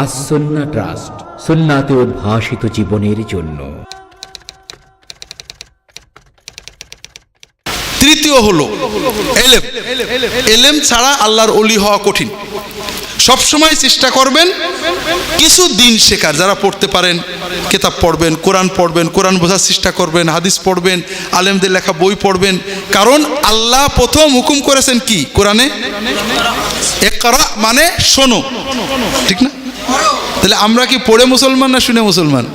As Sunnah trust, সুন্নাতে উদ্ভাসিত জীবনের জন্য। তৃতীয় হলো এলেম। এলেম ছাড়া আল্লাহর ওলি হওয়া কঠিন। সবসময় চেষ্টা করবেন কিছু দিন শেখার। যারা পড়তে পারেন কিতাব পড়বেন, কোরআন পড়বেন, কোরআন বোঝার চেষ্টা করবেন, হাদিস পড়বেন, আলেমদের লেখা বই পড়বেন। কারণ আল্লাহ প্রথম হুকুম করেছেন কি কোরআনে? ইকরা মানে শোনো, ঠিক না? তাহলে আমরা কি পড়ে মুসলমান না শুনে মুসলমান?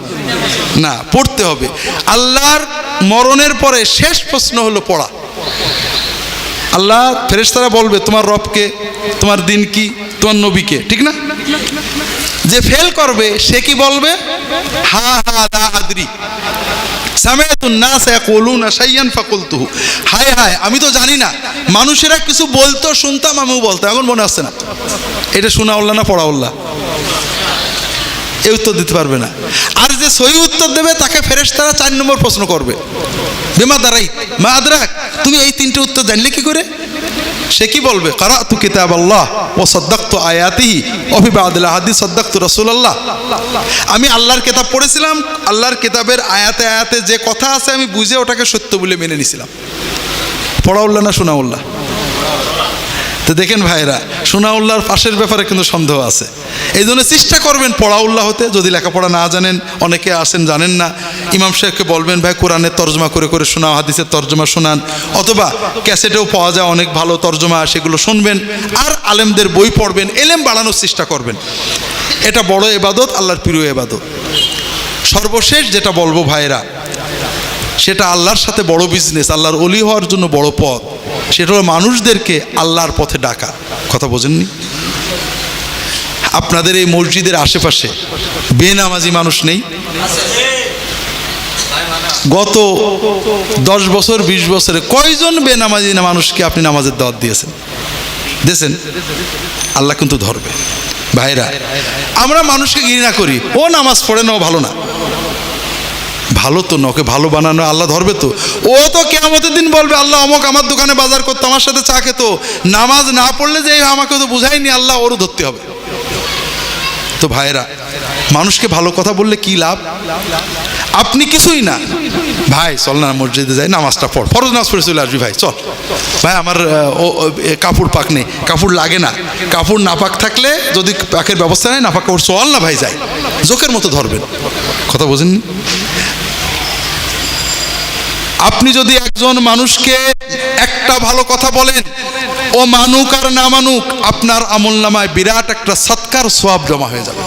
না, পড়তে হবে। আল্লাহর মরণের পরে শেষ প্রশ্ন হলো পড়া। আল্লাহ ফেরেশতারা বলবে তোমার রবকে, তোমার দিন কি, তোমার নবীকে, ঠিক না? যে ফেল করবে সে কি বলবে? হা হা লা আদরি সামিআতুন নাস ইয়াকুলুনা শাইয়ান ফাকুলতুহু। হায় হায়, আমি তো জানি না। মানুষেরা কিছু বলতো, শুনতাম, আমিও বলতাম, এখন মনে আসছে না। এটা শোনা উল্লাহ না পড়া উল্লাহ? এই উত্তর দিতে পারবে না। আর যে সহি উত্তর দেবে তাকে ফেরেশতারা 4 নম্বর প্রশ্ন করবে, বিমা দারাই মা আদরাক, তুমি এই 3টে উত্তর জানলে কি করে? সে কি বলবে? কারাতু কিতাবাল্লাহ ওয়া সাদ্দাকতু আয়াতিহি ওয়া ফি বা'দিল হাদিস সাদ্দাকতু রাসূলুল্লাহ। আমি আল্লাহর কিতাব পড়েছিলাম, আল্লাহর কিতাবের আয়াতে আয়াতে যে কথা আছে আমি বুঝে ওটাকে সত্য বলে মেনে নিয়েছিলাম। পড়া উল্লাহ না শোনা উল্লাহ? তো দেখেন ভাইরা, শোনা উল্লাহর পাশের ব্যাপারে কিন্তু সন্দেহ আছে। এই জন্য চেষ্টা করবেন পড়া উল্লাহ হতে। যদি লেখাপড়া না জানেন, অনেকে আসেন জানেন না, ইমাম সাহেবকে বলবেন ভাই কোরআনের তর্জমা করে করে শোনাও, হাদিসের তর্জমা শোনান, অথবা ক্যাসেটেও পাওয়া যায় অনেক ভালো তর্জমা, সেগুলো শুনবেন। আর আলেমদের বই পড়বেন, এলেম বাড়ানোর চেষ্টা করবেন। এটা বড় ইবাদত, আল্লাহর প্রিয় ইবাদত। সর্বশেষ যেটা বলবো ভাইরা, সেটা আল্লাহর সাথে বড় বিজনেস, আল্লাহর ওলি হওয়ার জন্য বড় পথ। সেটা হলো মানুষদেরকে আল্লাহর পথে ডাকা। কথা বোঝেননি? আপনাদের এই মসজিদের আশেপাশে বেনামাজি মানুষ নেই? গত 10 বছর 20 বছরে কয়জন বেনামাজি মানুষকে আপনি নামাজের দাওয়াত দিয়েছেন? দিয়েছেন? আল্লাহ কিন্তু ধরবে। ভাইরা, আমরা মানুষকে ঘৃণা করি, ও নামাজ পড়ে না, ও ভালো না। ভালো তো না, ওকে ভালো বানানো আল্লাহ ধরবে তো। ও তো কিয়ামতের দিন বলবে আল্লাহ অমুক আমার দোকানে বাজার করতো, আমার সাথে চা খেতো, নামাজ না পড়লে যে আমাকে তো বুঝায়নি, আল্লাহ ওরও ধরতে হবে। তো ভাইরা, মানুষকে ভালো কথা বললে কি লাভ? আপনি কিছুই না, ভাই চল না মসজিদে যাই, নামাজটা পড়, ফরজ নামাজ পড়ে চলে আসবি, ভাই চল, ভাই আমার কাপড় পাক নেই, কাপড় লাগে না, কাপড় না পাক থাকলে যদি পাকের ব্যবস্থা নেই, না পাক কাপড় চল না ভাই যাই, জোকের মতো ধরবেন। কথা বোঝেননি? আপনি যদি একজন মানুষকে একটা ভালো কথা বলেন, ও মানুক আর না মানুক, আপনার আমলনামায় বিরাট একটা সৎকার সওয়াব জমা হয়ে যাবে।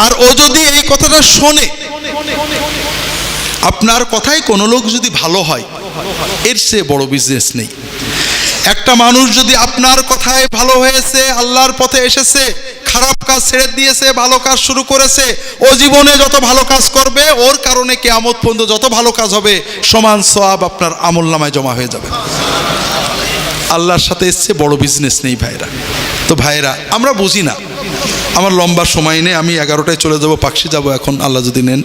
আর ও যদি এই কথাটা শোনে, আপনার কথায় কোনো লোক যদি ভালো হয়, এর চেয়ে বড় বিজনেস নেই। একটা মানুষ যদি আপনার কথায় ভালো হয়েছে, আল্লাহর পথে এসেছে, খারাপ কাজ ছেড়ে দিয়েছে, ভালো কাজ শুরু করেছে, ও জীবনে যত ভালো কাজ করবে, ওর কারণে কিয়ামত পর্যন্ত যত ভালো কাজ হবে সমান সওয়াব আপনার আমলনামায় জমা হয়ে যাবে। আল্লাহর সাথে এসছে বড় বিজনেস নেই ভাইরা। তো ভাইরা, আমরা বুঝি না, আমার লম্বা সময় নেই, আমি 11টায় চলে যাব, পাকশি যাব এখন আল্লাহ যদি নেন।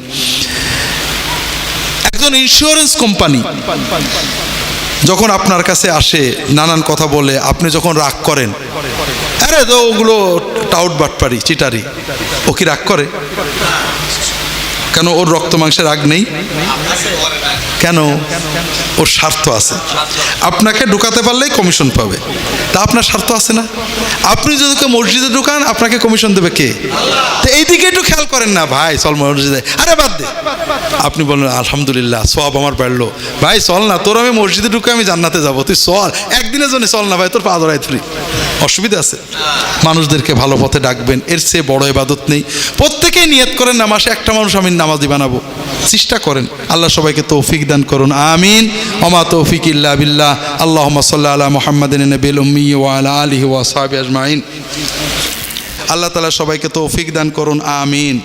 একজন ইন্স্যুরেন্স কোম্পানি যখন আপনার কাছে আসে, নানান কথা বলে, আপনি যখন রাগ করেন, আরে তো ওগুলো টাউট বাটপারি চিটারি, ও কি রাগ করে? কেন? ওর রক্ত মাংসের রাগ নেই কেন? ওর স্বার্থ আছে। আপনাকে ঢুকাতে পারলেই কমিশন পাবে, তা আপনার স্বার্থ আছে না? আপনি যদি মসজিদে ঢুকান, আপনাকে কমিশন দেবে কে? তো এইদিকে একটু খেয়াল করেন না, ভাই চল মসজিদে, আরে বাদ দে। আপনি বলেন আলহামদুলিল্লাহ সওয়াব আমার বাড়লো, ভাই চল না, তোর আমি মসজিদে ঢুকে আমি জান্নাতে যাবো, তুই চল, একদিনের জন্য চল না ভাই, তোর পা ধরাই ধরি, অসুবিধা আছে? মানুষদেরকে ভালো পথে ডাকবেন, এর চেয়ে বড় ইবাদত নেই। প্রত্যেকেই নিয়ত করেন না মাসে একটা মানুষ আমি নামাজি বানাবো, চেষ্টা করেন। আল্লাহ সবাইকে তৌফিক দান করুন, আমিন। ওমা তৌফিক ইল্লা বিল্লাহ। আল্লাহুম্মা সাল্লি আলা মুহাম্মাদিন নবিয়্যিল উম্মি ওয়া আলা আলিহি ওয়া আসহাবিহি আজমাইন। আল্লাহ তাআলা সবাইকে তৌফিক দান করুন, আমিন।